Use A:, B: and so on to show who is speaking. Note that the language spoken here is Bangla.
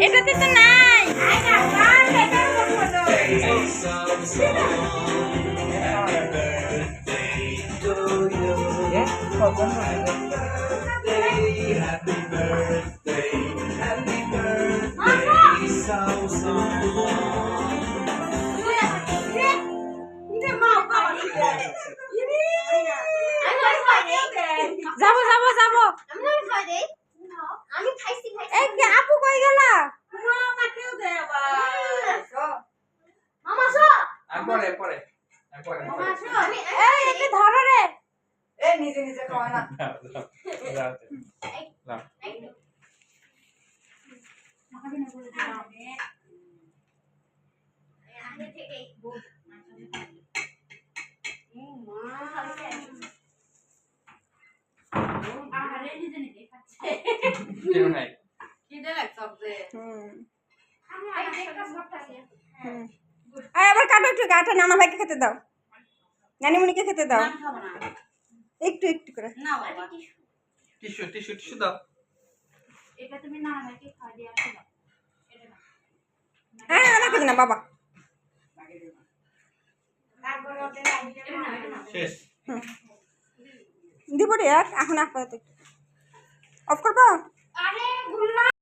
A: এটাতে তো নাই। যাবো যাবো যাবো। আপু কই গেলা? ধরো রে।
B: নিজে নিজে খাওয়া না।
A: আবার কাটো একটু গাটা নানা ভাইকে খেতে দাও, নানিমণিকে খেতে দাও একটু একটু করে।
C: টিস্যু টিস্যু টিস্যু দাও।
A: এটা তুমি নানা ভাইকে খাওয়া দিয়ে আসো। হ্যাঁ আমাকে না বাবা
C: শেষ
A: দিব রে এখন আপাতত অফ করবো।